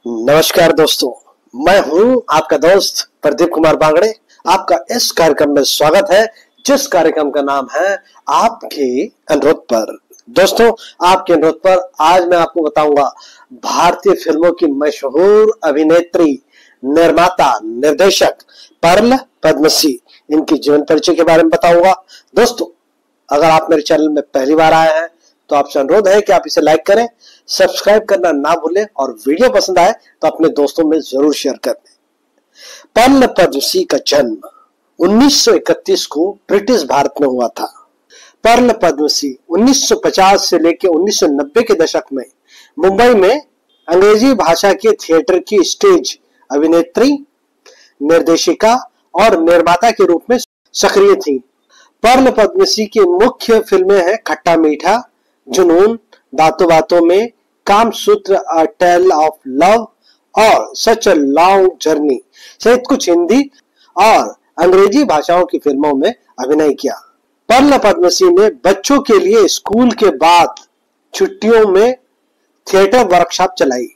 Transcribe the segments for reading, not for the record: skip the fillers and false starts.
नमस्कार दोस्तों, मैं हूं आपका दोस्त प्रदीप कुमार बांगड़े। आपका इस कार्यक्रम में स्वागत है, जिस कार्यक्रम का नाम है आपके अनुरोध पर। दोस्तों, आपके अनुरोध पर आज मैं आपको बताऊंगा भारतीय फिल्मों की मशहूर अभिनेत्री, निर्माता, निर्देशक पर्ल पद्मश्री, इनकी जीवन परिचय के बारे में बताऊंगा। दोस्तों, अगर आप मेरे चैनल में पहली बार आए हैं तो आपसे अनुरोध है कि आप इसे लाइक करें, सब्सक्राइब करना ना भूलें और वीडियो पसंद आए तो अपने दोस्तों में जरूर शेयर कर दें। पर्ल पद्मश्री का जन्म 1931 को ब्रिटिश भारत में हुआ था। पर्ल पद्मश्री 1950 से लेकर 1990 के दशक में मुंबई में अंग्रेजी भाषा के थिएटर की स्टेज अभिनेत्री, निर्देशिका और निर्माता के रूप में सक्रिय थी। पर्ल पद्मश्री की मुख्य फिल्में हैं खट्टा मीठा, जुनून, बातों बातों में, Kamasutra, a tale of love और सच अ लॉन्ग जर्नी सहित कुछ हिंदी और अंग्रेजी भाषाओं की फिल्मों में अभिनय किया। पर्ल पद्मश्री ने बच्चों के लिए स्कूल के बाद छुट्टियों में थिएटर वर्कशॉप चलाई।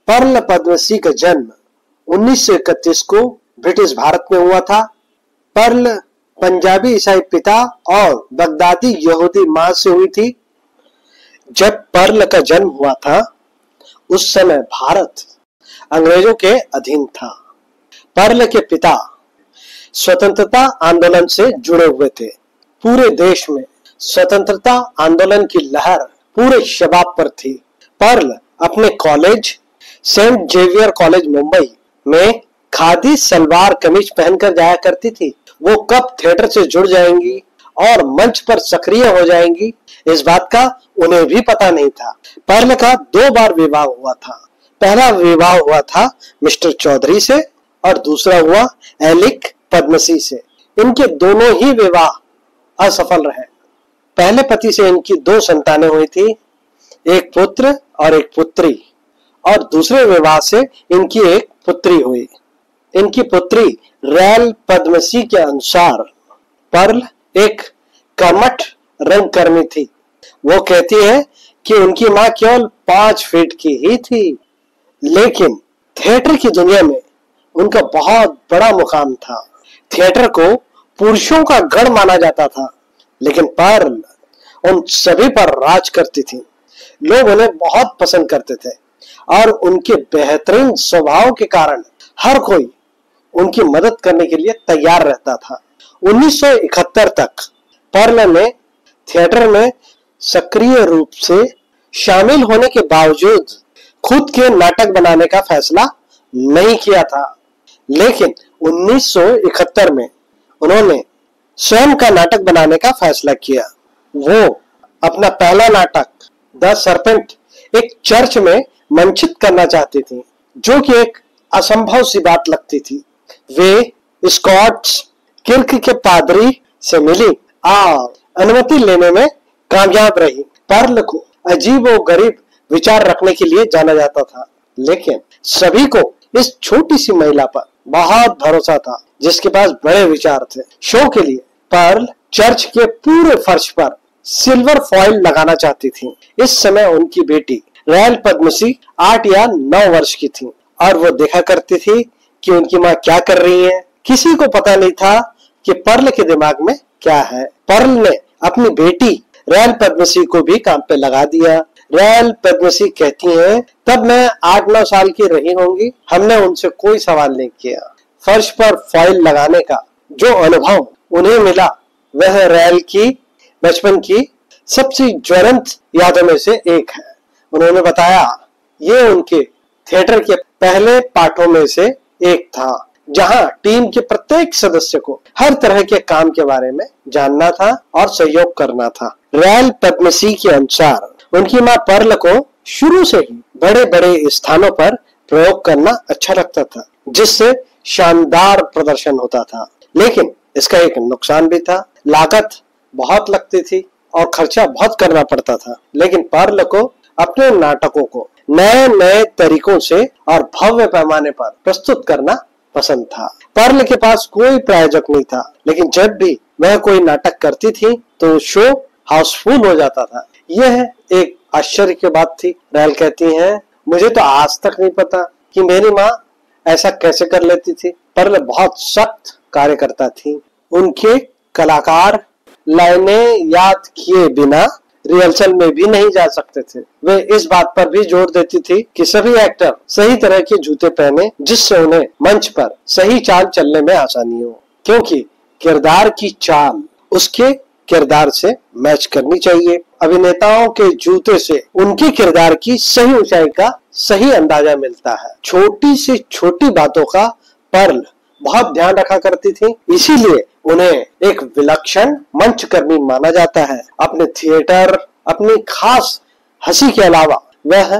पर्ल पद्मश्री का जन्म 1931 को ब्रिटिश भारत में हुआ था। पर्ल पंजाबी ईसाई पिता और बगदादी यहूदी मां से हुई थी। जब पर्ल का जन्म हुआ था उस समय भारत अंग्रेजों के अधीन था। पर्ल के पिता स्वतंत्रता आंदोलन से जुड़े हुए थे। पूरे देश में स्वतंत्रता आंदोलन की लहर पूरे शबाब पर थी। पर्ल अपने college Saint Xavier college Mumbai में खादी सलवार कमीज पहनकर जाया करती थी। वो कब थिएटर से जुड़ जाएंगी और मंच पर सक्रिय हो जाएंगी, इस बात का उन्हें भी पता नहीं था। पर्ल का 2 बार विवाह हुआ था। पहला विवाह हुआ था मिस्टर चौधरी से और दूसरा हुआ एलिक पद्मश्री से। इनके दोनों ही विवाह असफल रहे। पहले पति से इनकी 2 संतानें हुई थी, एक पुत्र और एक पुत्री, और दूसरे विवाह से इनकी एक पुत्री हुई। इनकी पुत्री रैल पद्मश्री के अनुसार पर्ल एक कर्मठ रंगकर्मी थी। वो कहती है कि उनकी मां केवल 5 फीट की ही थी, लेकिन थिएटर की दुनिया में उनका बहुत बड़ा मुकाम था। थिएटर को पुरुषों का गढ़ माना जाता था, लेकिन पर्ल उन सभी पर राज करती थी। लोग उन्हें बहुत पसंद करते थे और उनके बेहतरीन स्वभाव के कारण हर कोई उनकी मदद करने के लिए तैयार रहता था। 1971 तक पर्ल ने थिएटर में सक्रिय रूप से शामिल होने के बावजूद खुद के नाटक बनाने का फैसला नहीं किया था, लेकिन 1971 में उन्होंने स्वयं का नाटक बनाने का फैसला किया। वो अपना पहला नाटक द सर्पेंट एक चर्च में मंचित करना चाहती थी, जो कि एक असंभव सी बात लगती थी। वे स्कॉट्स किर्क के पादरी से मिली और अनुमति लेने में कामयाब रही। पर्ल को अजीब और गरीब विचार रखने के लिए जाना जाता था, लेकिन सभी को इस छोटी सी महिला पर बहुत भरोसा था, जिसके पास बड़े विचार थे। शो के लिए पर्ल चर्च के पूरे फर्श पर सिल्वर फॉइल लगाना चाहती थी। इस समय उनकी बेटी रैल पद्मश्री 8 या 9 वर्ष की थी और वो देखा करती थी कि उनकी माँ क्या कर रही है। किसी को पता नहीं था कि पर्ल के दिमाग में क्या है। पर्ल ने अपनी बेटी रैल पद्मश्री को भी काम पे लगा दिया। रैल पद्मश्री कहती हैं, तब मैं 8-9 साल की रही होंगी। हमने उनसे कोई सवाल नहीं किया। फर्श पर फॉइल लगाने का जो अनुभव उन्हें मिला वह रैल की बचपन की सबसे ज्वलंत यादों में से एक है। उन्होंने बताया, ये उनके थिएटर के पहले पाठों में से एक था, जहां टीम के प्रत्येक सदस्य को हर तरह के काम के बारे में जानना था और सहयोग करना था। रैल पद्मश्री के अनुसार उनकी मां पर्ल को शुरू से ही बड़े बड़े स्थानों पर प्रयोग करना अच्छा लगता था, जिससे शानदार प्रदर्शन होता था। लेकिन इसका एक नुकसान भी था। लागत बहुत लगती थी और खर्चा बहुत करना पड़ता था। लेकिन पर्ल को अपने नाटकों को नए नए तरीकों से और भव्य पैमाने पर प्रस्तुत करना पसंद था। पर्ल के पास कोई प्रायोजक नहीं था, लेकिन जब भी वह कोई नाटक करती थी तो शो हाउसफुल हो जाता था। यह एक आश्चर्य की बात थी। रैल कहती हैं, मुझे तो आज तक नहीं पता कि मेरी माँ ऐसा कैसे कर लेती थी। परल बहुत सख्त कार्यकर्ता थी। उनके कलाकार लाइनें याद किए बिना रिहर्सल में भी नहीं जा सकते थे। वे इस बात पर भी जोर देती थी कि सभी एक्टर सही तरह के जूते पहने, जिससे उन्हें मंच पर सही चाल चलने में आसानी हो, क्योंकि किरदार की चाल उसके किरदार से मैच करनी चाहिए। अभिनेताओं के जूते से उनके किरदार की सही ऊंचाई का सही अंदाजा मिलता है। छोटी से छोटी बातों का पर्ल बहुत ध्यान रखा करती थी, इसीलिए उन्हें एक विलक्षण मंचकर्मी माना जाता है। अपने थिएटर, अपनी खास हंसी के अलावा वह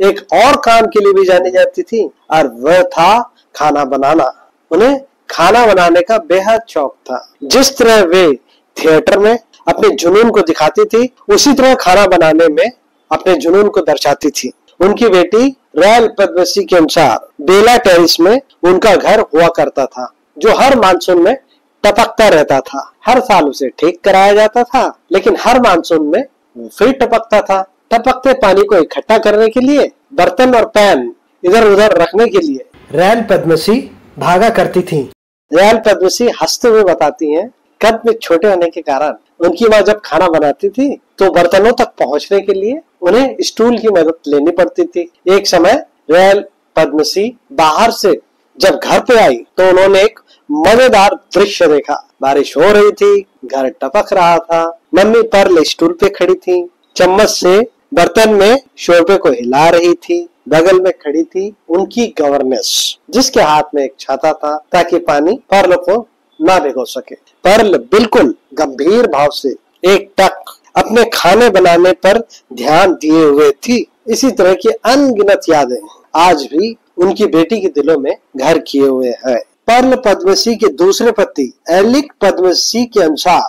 एक और काम के लिए भी जानी जाती थी, और वह था खाना बनाना। उन्हें खाना बनाने का बेहद शौक था। जिस तरह वे थिएटर में अपने जुनून को दिखाती थी, उसी तरह खाना बनाने में अपने जुनून को दर्शाती थी। उनकी बेटी रॉयल पद्मश्री के अनुसार बेला टेरिस में उनका घर हुआ करता था, जो हर मानसून में टपकता रहता था। हर साल उसे ठीक कराया जाता था, लेकिन हर मानसून में वो फिर टपकता था। टपकते पानी को इकट्ठा करने के लिए, बर्तन और पैन इधर उधर रखने के लिए रॉयल पद्मश्री भागा करती थी। रॉयल पद्मश्री हंसते हुए बताती हैं, कद में छोटे होने के कारण उनकी माँ जब खाना बनाती थी तो बर्तनों तक पहुंचने के लिए उन्हें स्टूल की मदद लेनी पड़ती थी। एक समय रॉयल पद्मश्री बाहर से जब घर पे आई तो उन्होंने एक मजेदार दृश्य देखा। बारिश हो रही थी, घर टपक रहा था। मम्मी पर्ल स्टूल पे खड़ी थी, चम्मच से बर्तन में शोरबे को हिला रही थी। बगल में खड़ी थी उनकी गवर्नेस, जिसके हाथ में एक छाता था ताकि पानी पर्ल को ना भिगो सके। पर्ल बिल्कुल गंभीर भाव से एक टक अपने खाने बनाने पर ध्यान दिए हुए थी। इसी तरह की अनगिनत यादें आज भी उनकी बेटी के दिलों में घर किए हुए हैं। पर्ल पद्मश्री के दूसरे पति एलिक पद्मश्री के अनुसार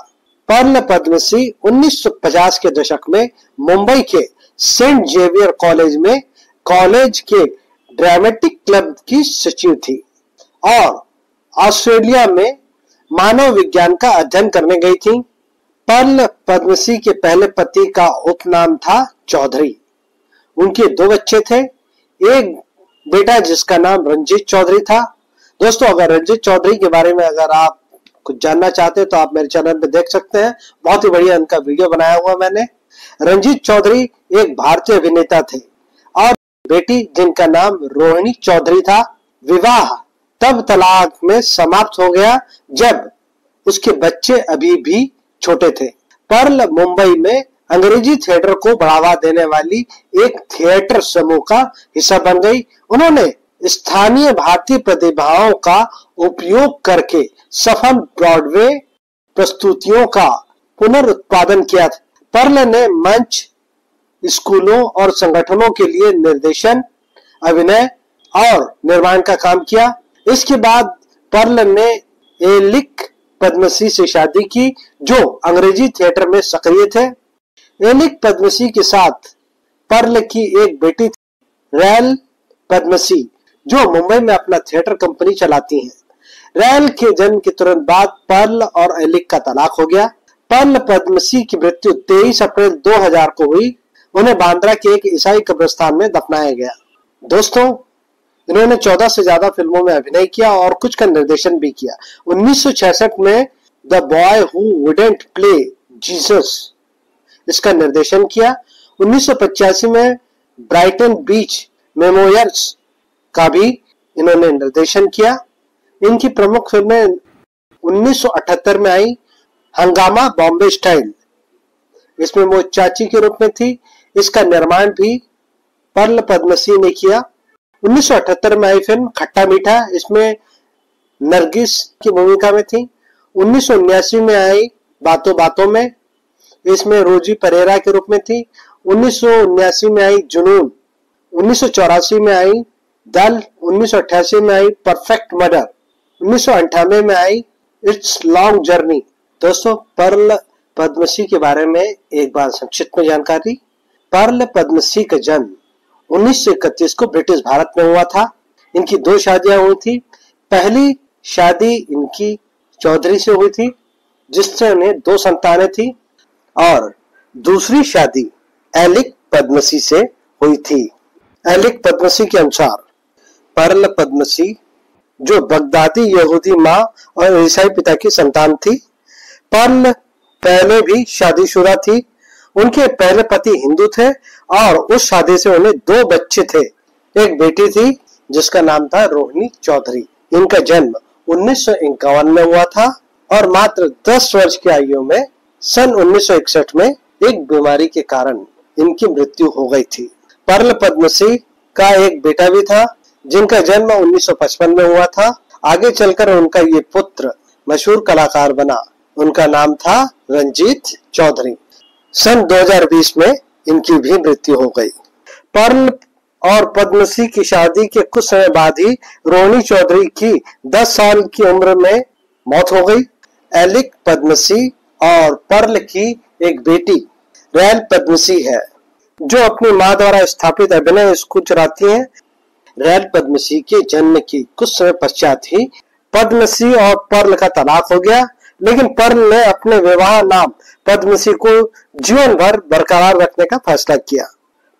पर्ल पद्मश्री 1950 के दशक में मुंबई के सेंट जेवियर कॉलेज में कॉलेज के ड्रामेटिक क्लब की सचिव थी और ऑस्ट्रेलिया में मानव विज्ञान का अध्ययन करने गई थी। पर्ल पद्मश्री के पहले पति का उपनाम था चौधरी। उनके 2 बच्चे थे, एक बेटा जिसका नाम रंजीत चौधरी था। दोस्तों, अगर रंजीत चौधरी के बारे में अगर आप कुछ जानना चाहते हैं तो आप मेरे चैनल पे देख सकते हैं, बहुत ही बढ़िया उनका वीडियो बनाया हुआ मैंने। रंजीत चौधरी एक भारतीय अभिनेता थे और बेटी जिनका नाम रोहिणी चौधरी था। विवाह तब तलाक में समाप्त हो गया जब उसके बच्चे अभी भी छोटे थे। पर्ल मुंबई में अंग्रेजी थिएटर को बढ़ावा देने वाली एक थिएटर समूह का हिस्सा बन गई। उन्होंने स्थानीय भारतीय प्रतिभाओं का उपयोग करके सफल ब्रॉडवे प्रस्तुतियों का पुनरुत्पादन किया। पर्ल ने मंच, स्कूलों और संगठनों के लिए निर्देशन, अभिनय और निर्माण का काम किया। इसके बाद पर्ल ने एलिक पद्मश्री से शादी की, जो अंग्रेजी थिएटर में सक्रिय थे। एलिक पद्मश्री के साथ पर्ल की एक बेटी थी, रॉयल पद्मश्री, जो मुंबई में अपना थिएटर कंपनी चलाती हैं। रॉयल के जन्म के तुरंत बाद पर्ल और एलिक का तलाक हो गया। पर्ल पद्मश्री की मृत्यु 23 अप्रैल 2000 को हुई। उन्हें बांद्रा के एक ईसाई कब्रिस्तान में दफनाया गया। दोस्तों, इन्होंने 14 से ज्यादा फिल्मों में अभिनय किया और कुछ का निर्देशन भी किया। 1966 में the boy who wouldn't play Jesus इसका निर्देशन किया। 1985 में ब्राइटन बीच मेमोयर्स का भी इन्होंने निर्देशन किया। इनकी प्रमुख फिल्में 1978 में आई हंगामा बॉम्बे स्टाइल, इसमें वो चाची के रूप में थी। इसका निर्माण भी पर्ल पद्मश्री ने किया। 1978 में आई फिल्म खट्टा मीठा, इसमें नरगिस की भूमिका में थी। 1979 में आई बातों बातों में, इसमें रोजी परेरा के रूप में थी। 1979 में आई जुनून। 1984 में आई दल। 1988 में आई परफेक्ट मर्डर। 1998 में आई इट्स लॉन्ग जर्नी। दोस्तों, पर्ल पद्मश्री के बारे में एक बार संक्षिप्त में जानकारी। पर्ल पद्मश्री का जन्म 1931 को ब्रिटिश भारत में हुआ था। इनकी 2 शादियां हुई थी। पहली शादी इनकी चौधरी से हुई थी, जिससे उन्हें 2 संतानें थी, और दूसरी शादी एलिक पद्मश्री से हुई थी। एलिक पद्मश्री के अनुसार पर्ल पद्मसी, जो बगदादी यहूदी माँ और ईसाई पिता की संतान थी। पर्ल पहले भी शादीशुदा थी। उनके पहले पति हिंदू थे और उस शादी से उन्हें 2 बच्चे थे। एक बेटी थी जिसका नाम था रोहिणी चौधरी। इनका जन्म 1951 में हुआ था और मात्र 10 वर्ष की आयु में सन 1961 में एक बीमारी के कारण इनकी मृत्यु हो गई थी। पर्ल पद्मसी का एक बेटा भी था जिनका जन्म 1955 में हुआ था। आगे चलकर उनका ये पुत्र मशहूर कलाकार बना। उनका नाम था रंजीत चौधरी। सन 2020 में इनकी भी मृत्यु हो गई। पर्ल और पद्मसी की शादी के कुछ समय बाद ही रोहिणी चौधरी की 10 साल की उम्र में मौत हो गई। एलिक पद्मसी और पर्ल की एक बेटी रैल पद्मसी है, जो अपनी मां द्वारा स्थापित अभिनय स्कूल चलाती हैं। रैल पद्मसी के जन्म के कुछ समय पश्चात ही पद्मसी और पर्ल का तलाक हो गया, लेकिन पर्ल ने अपने विवाह नाम पद्मसी को जीवन भर बरकरार रखने का फैसला किया।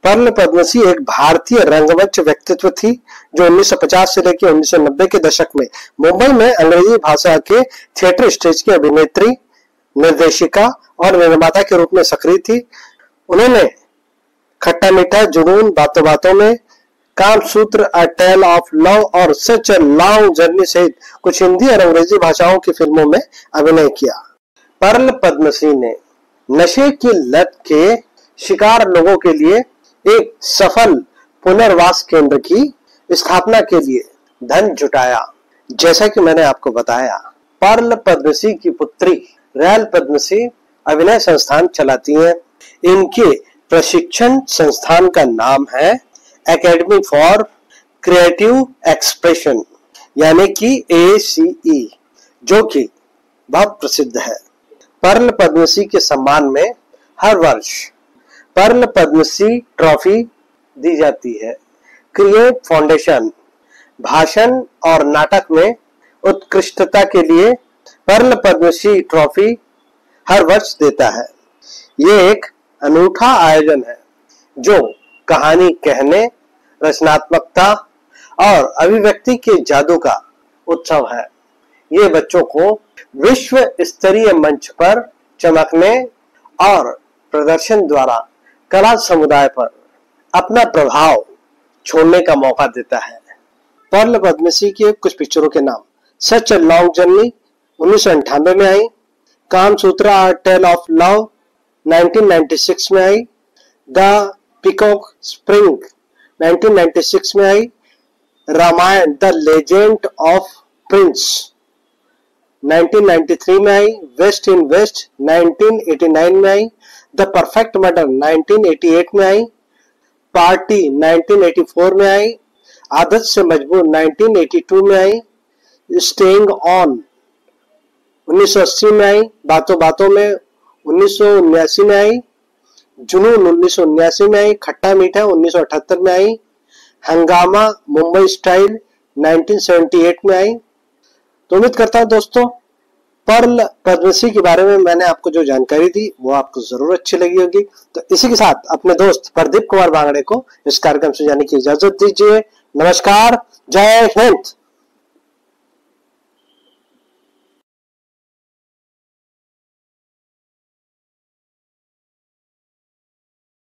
पर्ल पद्मसी एक भारतीय रंगमंच व्यक्तित्व थी जो 1950 से लेकर 1990 के दशक में मुंबई में अंग्रेजी भाषा के थिएटर स्टेज की अभिनेत्री, निर्देशिका और निर्माता के रूप में सक्रिय थी। उन्होंने खट्टा मीठा, जुनून, बातों बातों में, Kamasutra, a tale of love और सच अ लॉन्ग जर्नी सहित कुछ हिंदी और अंग्रेजी भाषाओं की फिल्मों में अभिनय किया। पर्ल पद्मसी ने नशे की लत के शिकार लोगों के लिए एक सफल पुनर्वास केंद्र की स्थापना के लिए धन जुटाया। जैसा कि मैंने आपको बताया, पर्ल पद्मसी की पुत्री रैल पद्मसी अभिनय संस्थान चलाती हैं। इनके प्रशिक्षण संस्थान का नाम है एकेडमी फॉर क्रिएटिव एक्सप्रेशन, यानी कि ACE, जो कि बहुत प्रसिद्ध है। पर्ल पद्मसी के सम्मान में हर वर्ष पर्ल पद्मसी ट्रॉफी दी जाती है। क्रिएट फाउंडेशन भाषण और नाटक में उत्कृष्टता के लिए पर्ल पद्मसी ट्रॉफी हर वर्ष देता है। ये एक अनूठा आयोजन है जो कहानी कहने, रचनात्मकता और अभिव्यक्ति के जादू का उत्सव है। ये बच्चों को विश्व स्तरीय मंच पर चमकने और प्रदर्शन द्वारा कला समुदाय पर अपना प्रभाव छोड़ने का मौका देता है। पर्ल पद्मसी के कुछ पिक्चरों के नाम: सच अ लॉन्ग जर्नी 1998 में आई, Kamasutra a tale of love 1996 में आई, द पीकॉक स्प्रिंग 1996 में आई, Ramayana the legend of prince 1993 में आई, वेस्ट इन वेस्ट 1989 में आई, द परफेक्ट मर्डर 1988 में आई, पार्टी 1984 में आई, आदत से मजबूर 1982 में आई, स्टेइंग ऑन 1980 में आई, बातों बातों में 1979 में आई, जुनून 1979 में आई, खट्टा मीठा 1978 में आई, हंगामा मुंबई स्टाइल 1978 में आई। तो उम्मीद करता हूं दोस्तों, पर्ल पद्मसी के बारे में मैंने आपको जो जानकारी दी वो आपको जरूर अच्छी लगी होगी। तो इसी के साथ अपने दोस्त प्रदीप कुमार बांगड़े को इस कार्यक्रम से जाने की इजाजत दीजिए। नमस्कार, जय हिंद।